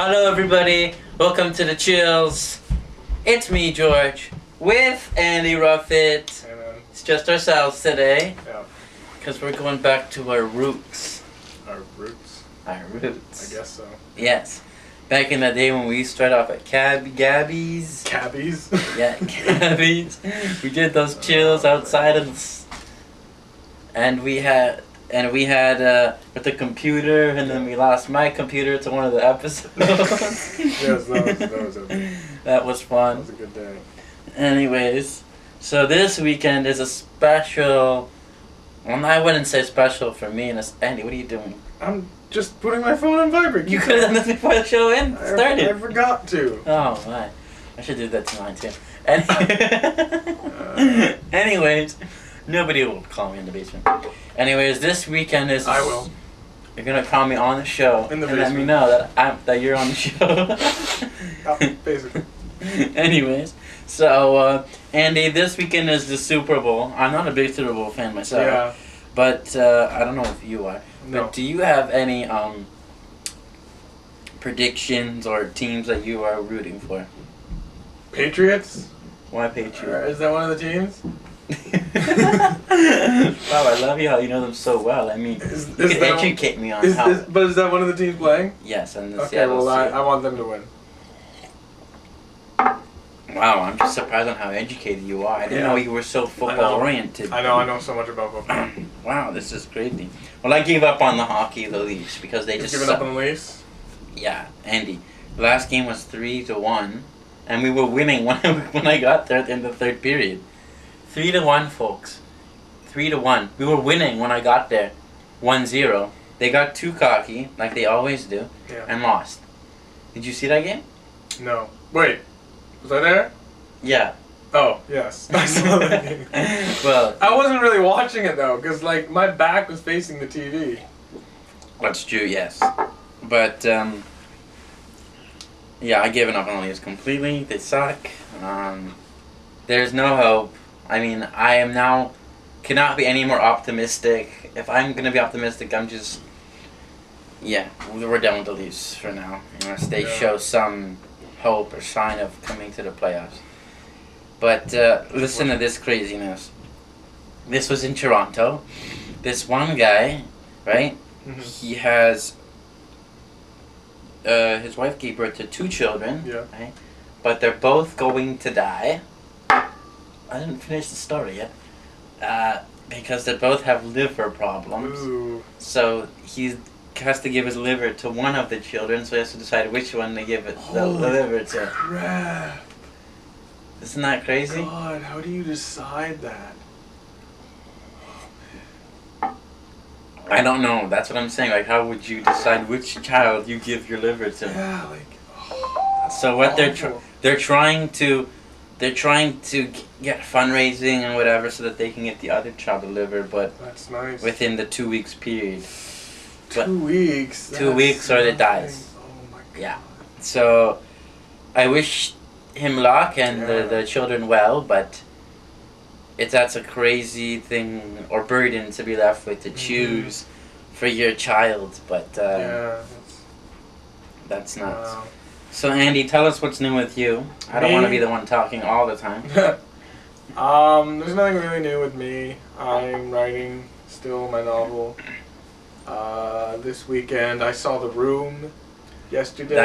Hello everybody, welcome to the Chillz. It's me, George, with Andy Ruffett. Hey man. It's just ourselves today, Yeah. because we're going back to our roots. Our roots? Our roots. I guess so. Yes. Back in the day when we started off at Gabby's. Cabbies? Yeah, Gabby's. We did those chills outside and we had with the computer, and then we lost my computer to one of the episodes. Yes, That was fun. That was a good day. Anyways, so this weekend is a special. Well, I wouldn't say special for me. Andy, what are you doing? I'm just putting my phone on vibrate. You could have done this before the show started. I forgot to. Oh my! I should do that to mine too. Anyways, nobody will call me in the basement. Anyways, this weekend is. I will. You're gonna call me on the show In the and let me basement. know that you're on the show. Oh, basically. Anyways, so Andy, this weekend is the Super Bowl. I'm not a big Super Bowl fan myself. Yeah. But I don't know if you are. No. But do you have any predictions or teams that you are rooting for? Patriots? Why Patriots? Is that one of the teams? Wow, I love you how you know them so well. I mean, you can educate me on how. But is that one of the teams playing? Yes, and the Okay, Seattle well, Seahawks. I want them to win. Wow, I'm just surprised on how educated you are. I didn't know you were so football oriented. I know so much about football. Wow, this is crazy. Well, I gave up on the hockey, the Leafs, because they just given up on the Leafs? Yeah, Andy. The last game was 3-1, and we were winning when I got there in the third period. 3-1, folks. 3-1. We were winning when I got there. 1-0. They got too cocky, like they always do, and lost. Did you see that game? No. Wait. Was I there? Yeah. Oh, yes. I saw that game. Well, I wasn't really watching it though, because like my back was facing the TV. that's true, yes. But, yeah, I given up on the Leafs completely. They suck. There's no hope. I mean, I am now, cannot be any more optimistic. If I'm going to be optimistic, I'm just, yeah, we're done with the Leafs for now. Unless they show some hope or sign of coming to the playoffs. But listen to this craziness. This was in Toronto. This one guy, right? Mm-hmm. He has his wife gave birth to 2 children. Yeah. Right? But they're both going to die. I didn't finish the story yet. Because they both have liver problems. Ooh. So he has to give his liver to one of the children, so he has to decide which one to give the liver to. Crap. Isn't that crazy? God, how do you decide that? I don't know. That's what I'm saying. Like, how would you decide which child you give your liver to? Yeah, like. So what awful. they're trying to get fundraising and whatever so that they can get the other child a liver, but That's nice. within the 2 weeks period. 2 weeks. 2 weeks or it dies. Oh my God. Yeah. So I wish him luck and the children well, but that's a crazy thing or burden to be left with to choose for your child, but Yeah. that's nuts. Wow. So Andy, tell us what's new with you. I don't want to be the one talking all the time. There's nothing really new with me. I'm writing still my novel. This weekend I saw The Room yesterday.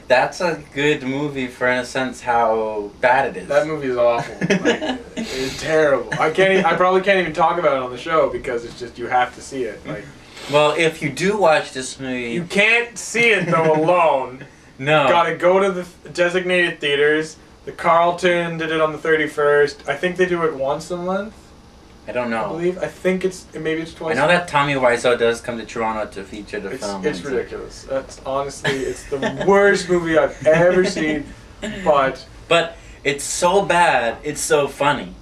That's a good movie for, in a sense, how bad it is. That movie is awful. Like, it's terrible. I probably can't even talk about it on the show because it's just you have to see it. Like, well, if you do watch this movie, you can't see it though alone. no. Gotta go to the designated theaters. The Carlton did it on the 31st. I think they do it once a month. I don't know. I believe. I think maybe it's twice. I know that Tommy Wiseau does come to Toronto to feature the film. It's ridiculous. That's honestly, it's the worst movie I've ever seen. But it's so bad, it's so funny.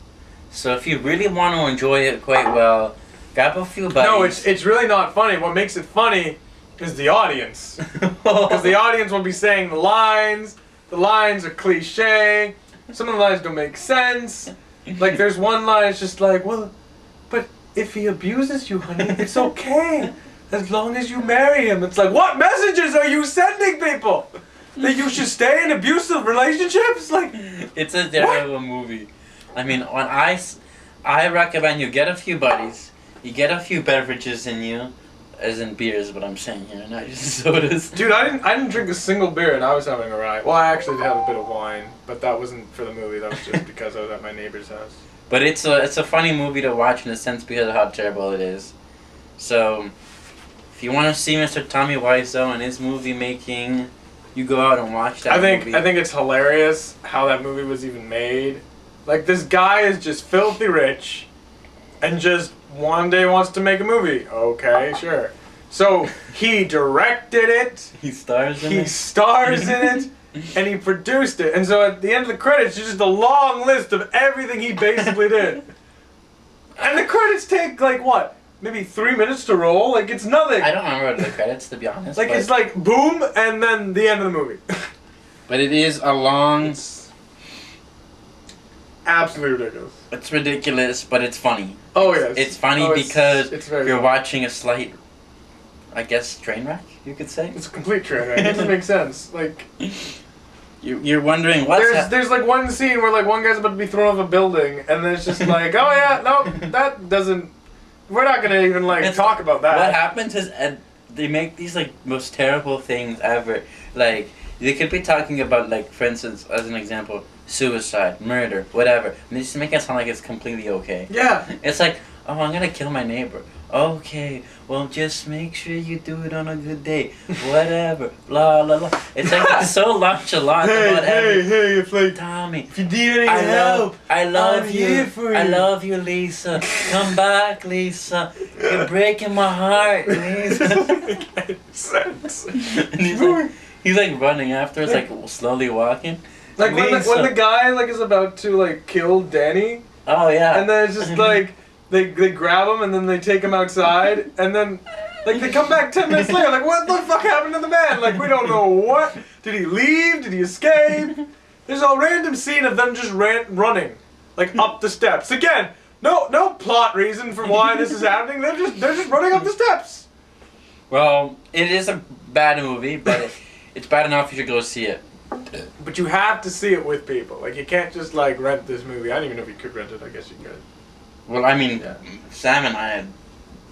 So if you really want to enjoy it quite well, grab a few buddies. no, it's really not funny. What makes it funny is the audience, because the audience will be saying the lines. The lines are cliche. Some of the lines don't make sense. Like there's one line, it's just like, well, but if he abuses you, honey, it's okay. As long as you marry him. It's like, what messages are you sending people? that you should stay in abusive relationships? Like, it's a terrible movie. I mean, I recommend you get a few buddies, you get a few beverages in you, as in beers is what I'm saying here, not just sodas. Dude, I didn't drink a single beer and I was having a riot. Well, I actually did have a bit of wine, but that wasn't for the movie. That was just because I was at my neighbor's house. But it's a funny movie to watch in a sense because of how terrible it is. So, if you want to see Mr. Tommy Wiseau and his movie making, you go out and watch that movie. I think it's hilarious how that movie was even made. Like, this guy is just filthy rich and just one day wants to make a movie. Okay, sure. So, he directed it. He stars in it. He stars in it. And he produced it. And so at the end of the credits, it's just a long list of everything he basically did. And the credits take, like, what? Maybe 3 minutes to roll? Like, it's nothing. I don't remember the credits, to be honest. Like, it's like, boom, and then the end of the movie. But it is a long... It's absolutely ridiculous. It's ridiculous, but it's funny. Oh, yes. It's funny because it's you're funny. watching a slight, I guess, train wreck, you could say. It's a complete train wreck. It doesn't make sense. Like... You're wondering what's there's like one scene where like one guy's about to be thrown off a building and then it's just like, oh yeah, no, that doesn't, we're not gonna even like talk about that. What happens is they make these like most terrible things ever. Like they could be talking about, like, for instance, as an example, suicide, murder, whatever, and they just make it sound like it's completely okay. Yeah. It's like, oh, I'm gonna kill my neighbor. Okay, well, just make sure you do it on a good day. Whatever, blah, blah, blah. It's like it's so nonchalant about everything. Hey, it's like, Tommy, if you need any help, I love I'm you. here for you. I love you, Lisa. Come back, Lisa. You're breaking my heart, Lisa. doesn't make any sense. And he's like running after us, like slowly walking. Like when the guy like is about to like kill Danny, Oh yeah. and then it's just like they grab him and then they take him outside and then like they come back 10 minutes later like, what the fuck happened to the man? Like, we don't know what. Did he leave? Did he escape? There's a random scene of them just running like up the steps. Again, no plot reason for why this is happening. They're just running up the steps. Well, it is a bad movie, but it's bad enough you should go see it. But you have to see it with people. Like, you can't just like rent this movie. I don't even know if you could rent it. I guess you could. Well, I mean, Yeah. Sam and I had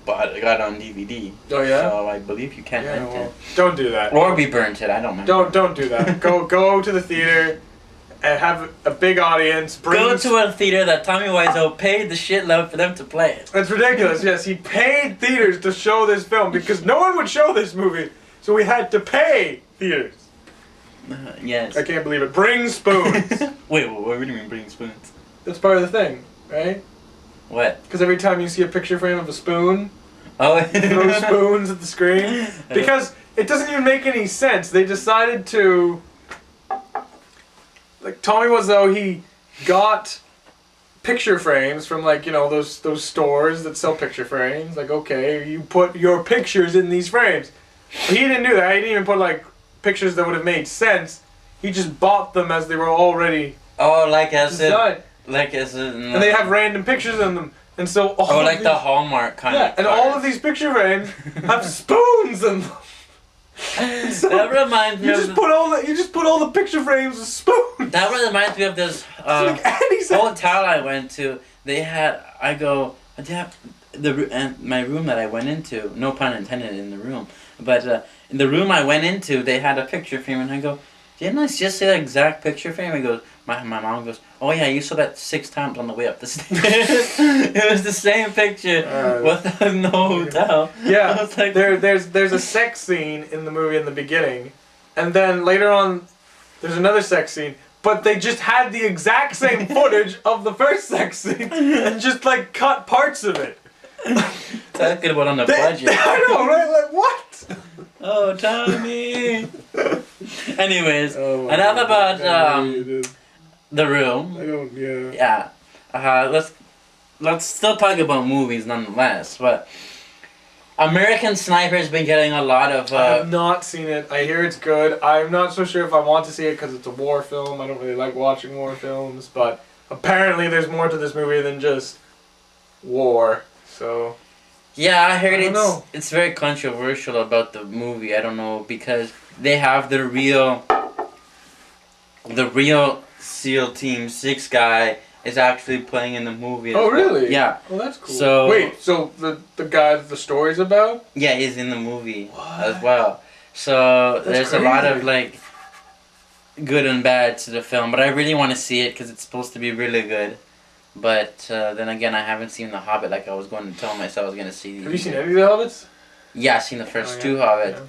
got it on DVD. Oh yeah. So I believe you can rent Well, it. don't do that. Or we burnt it. I don't remember. Don't do that. Go to the theater and have a big audience. Go to a theater that Tommy Wiseau paid the shitload for them to play it. It's ridiculous. Yes, he paid theaters to show this film because no one would show this movie, so we had to pay theaters. Yes. I can't believe it. Bring spoons. Wait, what do you mean bring spoons? That's part of the thing, right? What? Because every time you see a picture frame of a spoon, Oh. throw spoons at the screen. Because it doesn't even make any sense. They decided to... Like, Tommy Wiseau, he got picture frames from, like, you know, those stores that sell picture frames. Like, okay, you put your pictures in these frames. But he didn't do that. He didn't even put, like, pictures that would have made sense. He just bought them as they were already like as designed. and they have random pictures in them. And so all like of the these, Hallmark kind yeah, of and all of these picture frames have spoons in them. So that reminds me you of just put all the picture frames with spoons. that reminds me of this Doesn't make any sense. hotel I went to. They had my room that I went into, no pun intended in the room, but in the room I went into, they had a picture frame, and I go, didn't I just say that exact picture frame? He goes, my mom goes, oh yeah, you saw that 6 times on the way up the stairs. It was the same picture in the hotel. Yeah, I was like, there's a sex scene in the movie in the beginning, and then later on, there's another sex scene. But they just had the exact same footage of the first sex scene and just like cut parts of it. that could have went on the budget. I know, right? Like what? Oh, Tommy. Anyways, Oh, enough about The I Room. don't. Yeah. Yeah. Let's still talk about movies nonetheless. But American Sniper's been getting a lot of. I have not seen it. I hear it's good. I'm not so sure if I want to see it because it's a war film. I don't really like watching war films, but apparently there's more to this movie than just war. So. Yeah, I heard I don't know. it's very controversial about the movie. I don't know because they have the real the real SEAL Team 6 guy is actually playing in the movie. Oh, as well. really? Yeah. Well, that's cool. So wait, so the guy that the story's about? Yeah, he's in the movie What? as well. So there's a lot of crazy. like good and bad to the film, but I really want to see it because it's supposed to be really good. But then again, I haven't seen The Hobbit like I was going to tell myself I was going to see. Have you seen any of the Hobbits? Yeah, I've seen the first Oh, yeah. two Hobbits, Yeah.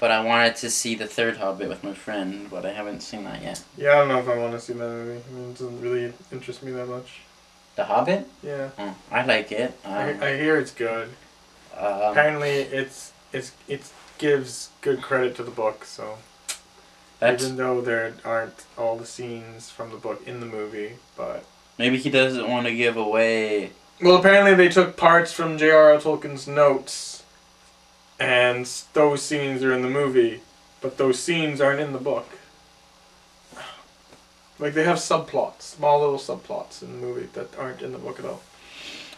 but I wanted to see the third Hobbit with my friend, but I haven't seen that yet. Yeah, I don't know if I want to see that movie. I mean, it doesn't really interest me that much. The Hobbit? Yeah. Oh, I like it. I hear it's good. Apparently, it gives good credit to the book, so that's even though there aren't all the scenes from the book in the movie, but maybe he doesn't want to give away. well, apparently they took parts from J.R.R. Tolkien's notes, and those scenes are in the movie, but those scenes aren't in the book. Like they have subplots, small little subplots in the movie that aren't in the book at all.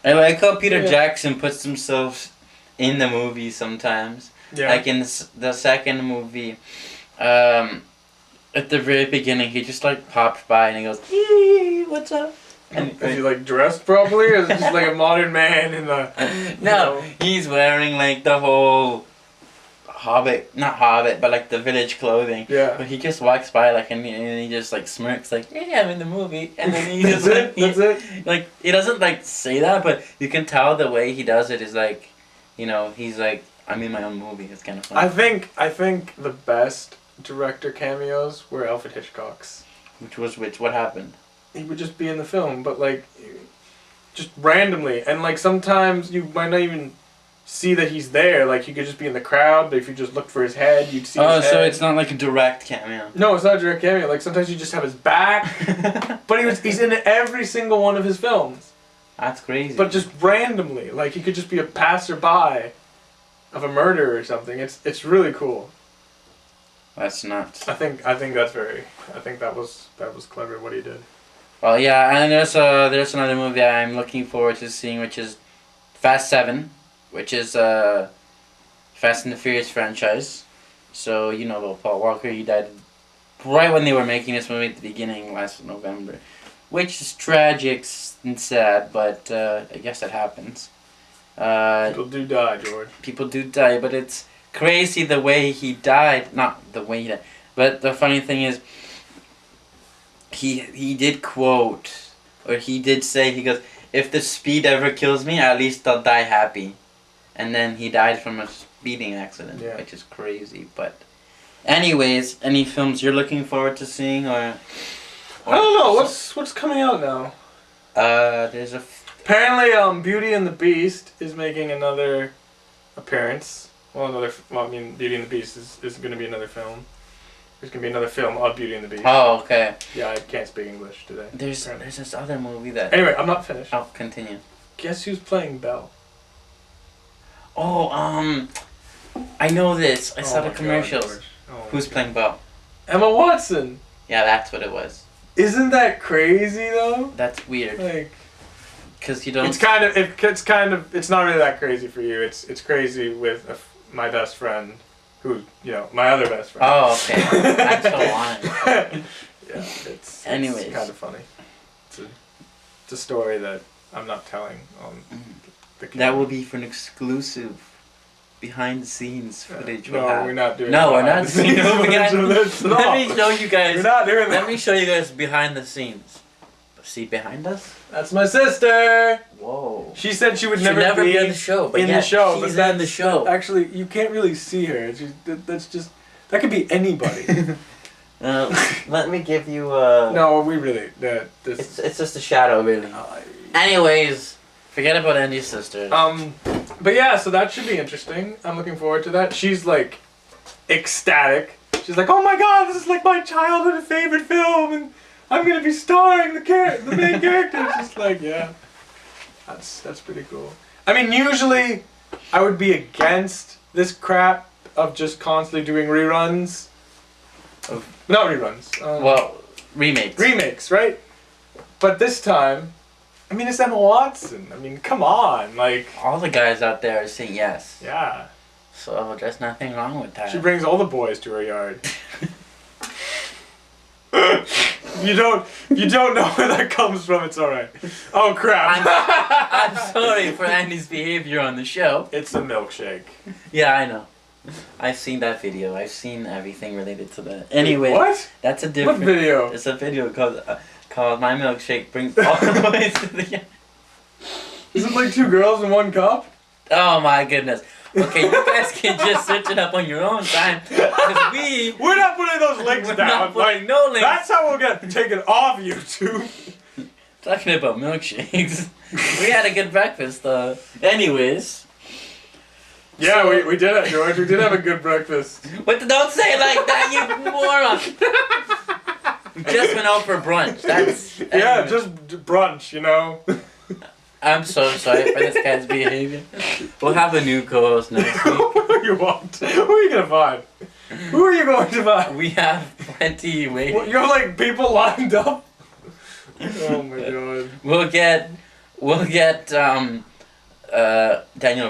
I like how Peter Yeah. Jackson puts himself in the movie sometimes. Yeah. Like in the second movie, at the very beginning, he just like pops by and he goes, "Hey, what's up?" And Is he like dressed properly, or is he just like a modern man in the? no, he's wearing like the whole not Hobbit, but like the village clothing. Yeah. But he just walks by like and he just like smirks like, "Yeah, I'm in the movie," and then he just That's like it. That's it. like he doesn't like say that, but you can tell the way he does it is like, you know, he's like, I'm in my own movie. It's kind of funny. I think the best director cameos were Alfred Hitchcock's. Which? What happened? He would just be in the film, but like, just randomly, and like sometimes you might not even see that he's there. Like he could just be in the crowd, but if you just looked for his head, you'd see. Oh, his so head. it's not like a direct cameo. No, it's not a direct cameo. Like sometimes you just have his back, but he's in every single one of his films. That's crazy. But just randomly, like he could just be a passerby of a murder or something. It's really cool. That's nuts. I think that's very. I think that was clever what he did. Well, yeah, and there's another movie I'm looking forward to seeing, which is Fast 7, which is Fast and the Furious franchise. So you know about Paul Walker. He died right when they were making this movie at the beginning last November, which is tragic and sad, but I guess it happens. People do die, George. People do die, but it's crazy the way he died. Not the way he died, but the funny thing is, he did quote, or he did say, he goes, "If the speed ever kills me, at least I'll die happy." And then he died from a speeding accident, Yeah. which is crazy. But anyways, any films you're looking forward to seeing, or I don't know what's coming out now. there's a Apparently, Beauty and the Beast is making another appearance. Well, I mean, Beauty and the Beast is going to be another film. There's going to be another film of Beauty and the Beast. oh okay. Yeah, I can't speak English today. There's this other movie that Anyway, I'm not finished. I'll continue. Guess who's playing Belle? Oh I know this. I saw Oh the my God, commercials. George. Oh Who's my playing Belle? God. Emma Watson. Yeah, that's what it was. Isn't that crazy though? That's weird. Like, Because you don't. it's not really that crazy for you. It's crazy with my best friend, who my other best friend. Oh, okay. I'm so lying. Yeah, it's Anyways. kind of funny. It's a story that I'm not telling on the camera. That will be for an exclusive behind the scenes footage. No, we'll have. we're not doing. No, we're behind not the scenes doing footage of this at Let all. me show you guys. We're not doing that. Let me show you guys behind the scenes. See behind us? That's my sister. Whoa. She said she would She'll never be in the show, but in yeah, the show. she's but in the show. Actually, you can't really see her. That could be anybody. Let me give you. No, we really. It's just a shadow, really. Anyways, forget about Andy's sister. But yeah, so that should be interesting. I'm looking forward to that. She's like ecstatic. She's like, "Oh my God, this is like my childhood favorite film, and I'm gonna be starring the main character." It's just like, yeah, that's pretty cool. I mean, usually I would be against this crap of just constantly doing reruns. Not reruns. Well, remakes. Remakes, right? But this time, I mean, it's Emma Watson. I mean, come on, like. All the guys out there are saying yes. Yeah. So there's nothing wrong with that. She brings all the boys to her yard. you don't know where that comes from, it's alright. Oh crap. I'm sorry for Andy's behavior on the show. It's a milkshake. Yeah, I know. I've seen that video. I've seen everything related to that. Anyway, What? that's a different video? It's a video called My Milkshake Brings All the Way to the End. Is it like 2 girls in 1 cup? Oh my goodness. Okay, you guys can just search it up on your own time. Because we're not putting those links we're down. not putting no links. That's how we'll get taken off YouTube. Talking about milkshakes. We had a good breakfast though. Anyways. Yeah, So- we did it, George. We did have a good breakfast. Don't say it like that, you moron. We just went out for brunch. That's Yeah, just brunch, you know. I'm so sorry for this guy's behavior. We'll have a new co-host next week. Who do you want? Who are you gonna find? Who are you going to find? We have plenty waiting. Well, you're like people lined up. Oh my god. We'll get Daniel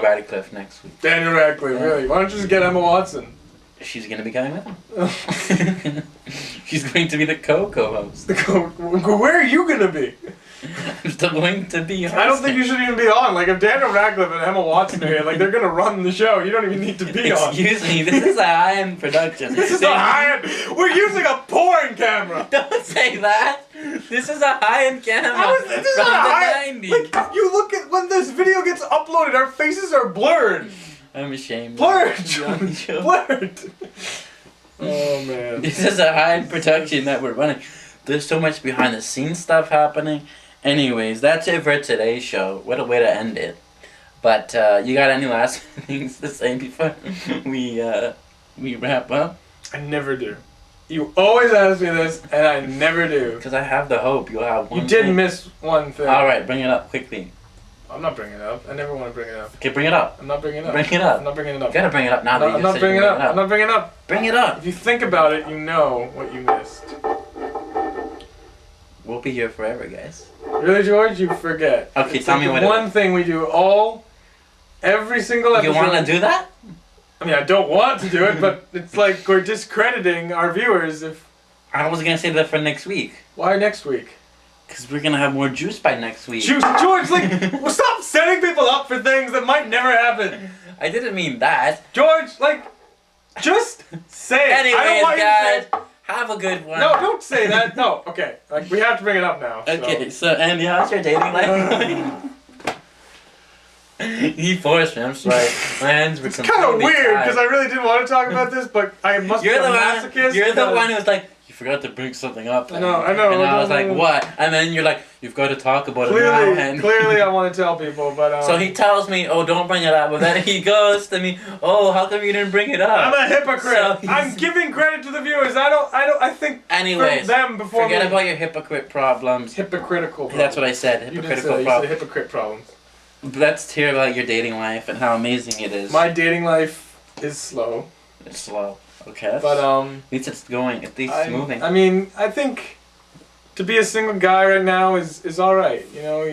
Radcliffe next week. Daniel Radcliffe, really? Why don't you just get Emma Watson? She's gonna be coming with him. She's going to be the co-host. Where are you gonna be? I'm still going to be hosting. I don't think you should even be on. Like, if Daniel Radcliffe and Emma Watson are here, like, they're gonna run the show. You don't even need to be on. Excuse me, this is a high-end production. This is a high-end. We're using a porn camera. Don't say that. This is a high-end camera This is from not the high. 90s. Like, you look at when this video gets uploaded, our faces are blurred. I'm ashamed. Blurred. Young Joe. Blurred. Oh man. This is a high-end production that we're running. There's so much behind-the-scenes stuff happening. Anyways, that's it for today's show. What a way to end it. But you got any last things to say before we wrap up? I never do. You always ask me this, and I never do. Because I have the hope you'll have one You did thing. miss one thing. Alright, bring it up quickly. I'm not bringing it up. I never want to bring it up. Okay, bring it up. I'm not bringing it up. Bring it up. I'm not bringing it up. You gotta bring it up now that you I'm just not said bringing you it up. I'm not bringing it up. Bring it up. If you think about it, you know what you missed. We'll be here forever, guys. Really, George? You forget. Okay, It's tell like me what the it one thing we do every single episode. You wanna do that? I mean, I don't want to do it, but it's like we're discrediting our viewers if... I was gonna say that for next week. Why next week? Because we're gonna have more juice by next week. George, like, well, stop setting people up for things that might never happen. I didn't mean that. George, like, just say it. I don't Anyways, want guys, you to say have a good one. No, don't say that. No, okay. Like, we have to bring it up now. Okay, so Andy, how's your dating life? He forced me. I'm sorry. My hands were It's kind of weird because I really didn't want to talk about this, but I must be a masochist. You're the because- one who was like, you forgot to bring something up. I know. And I was like, what? And then you're like, you've got to talk about it now. And Clearly, I want to tell people, but so he tells me, oh, don't bring it up. But then he goes to me, oh, how come you didn't bring it up? I'm a hypocrite. So I'm giving credit to the viewers. I think Anyways, for them before forget me. about your hypocrite problems. Hypocritical problems. That's what I said. You did Hypocritical say, you said problems. hypocrite problems. Let's hear about your dating life and how amazing it is. My dating life is slow. It's slow. Okay. But at least it's going. At least it's moving. I mean, I think to be a single guy right now is all right. You know,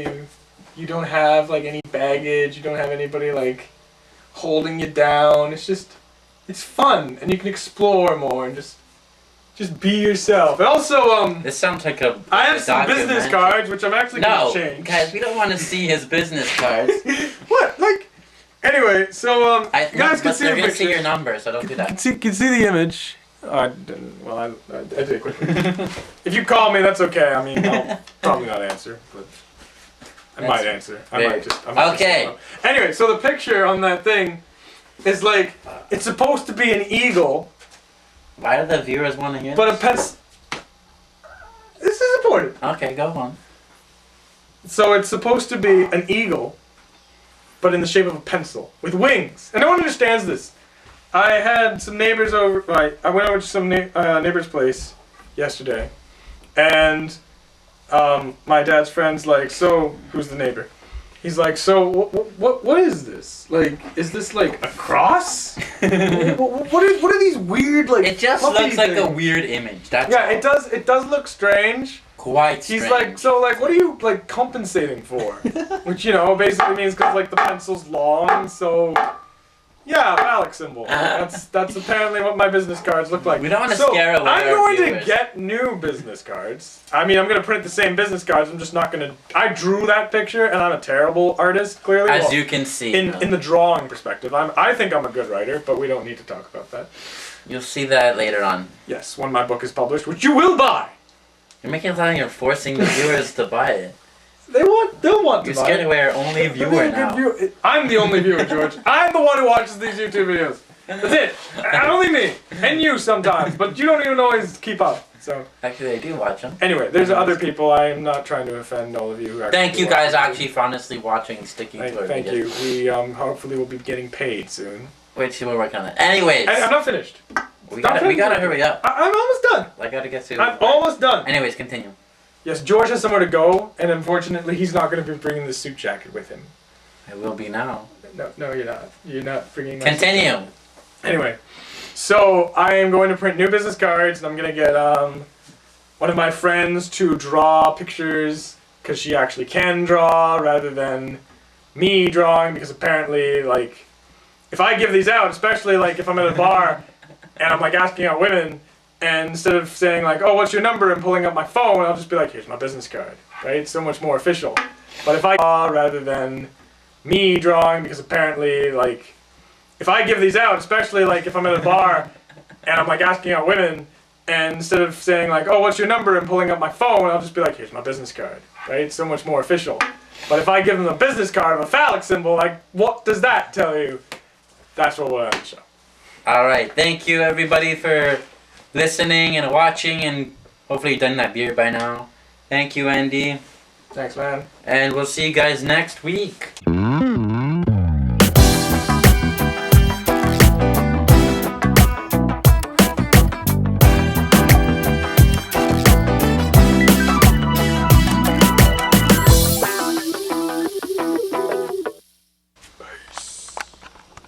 you don't have like any baggage. You don't have anybody like holding you down. It's fun, and you can explore more and just be yourself. And also, This sounds like a. I have a some business documentary. cards which I'm actually No, gonna change. guys, we don't want to see his business cards. What? Like, anyway, so you guys can but see they're the gonna see picture. your number, so don't do that. Can see the image. Oh, I didn't. Well, I did it quickly. If you call me, that's okay. I mean, I'll probably not answer, but I might answer. I might just Okay. shut up. Anyway, so the picture on that thing is like it's supposed to be an eagle, Why do the viewers want to hear but a this? pet. This is important. Okay, go on. So it's supposed to be an eagle, but in the shape of a pencil with wings. And no one understands this. I had some neighbors over. I went over to some neighbor's place yesterday, and my dad's friend's like, "So, who's the neighbor?" He's like, "So, what is this? Like, is this like a cross? what are these weird like?" It just puppy looks like a things?" weird image. That's Yeah, all. it does look strange. Quite strange. He's like, so like, what are you like compensating for? Which, you know, basically means because like the pencil's long, so Yeah, phallic symbol. That's apparently what my business cards look like. We don't want to scare away I'm our going viewers. to get new business cards. I mean, I'm going to print the same business cards. I'm just not going to... I drew that picture, and I'm a terrible artist, clearly. As you can see. In the drawing perspective. I think I'm a good writer, but we don't need to talk about that. You'll see that later on. Yes, when my book is published, which you will buy. You're making it sound like you're forcing the viewers to buy it. They'll want to You're buy scared it. away our only viewer now. I'm the only viewer, George. I'm the one who watches these YouTube videos. That's it. And only me. And you sometimes. But you don't even always keep up. So Actually, I do watch them. anyway, there's other people. I am not trying to offend all of you who actually Thank you watch guys them. actually for honestly watching and sticking to our Thank videos. you. We hopefully will be getting paid soon. Wait, see, we're working on that. Anyways, I'm not finished. we gotta hurry up. I'm almost done. I gotta get to. I'm almost done. Anyways, continue. Yes, George has somewhere to go, and unfortunately, he's not going to be bringing the suit jacket with him. I will be now. No, you're not. You're not bringing. My Continue. suit. Anyway, so I am going to print new business cards, and I'm going to get one of my friends to draw pictures because she actually can draw rather than me drawing, because apparently, like, if I give these out, especially like if I'm at a bar and I'm like asking out women, and instead of saying like, oh, what's your number, and pulling up my phone, I'll just be like, here's my business card, right? It's so much more official. But if I draw rather than me drawing, because apparently, like, if I give these out, especially like if I'm at a bar and I'm like asking out women, and instead of saying like, oh, what's your number, and pulling up my phone, I'll just be like, here's my business card, right? It's so much more official. But if I give them a business card of a phallic symbol, like, what does that tell you? That's what we'll end the show. All right. Thank you everybody for listening and watching, and hopefully you've done that beer by now. Thank you, Andy. Thanks, man. And we'll see you guys next week.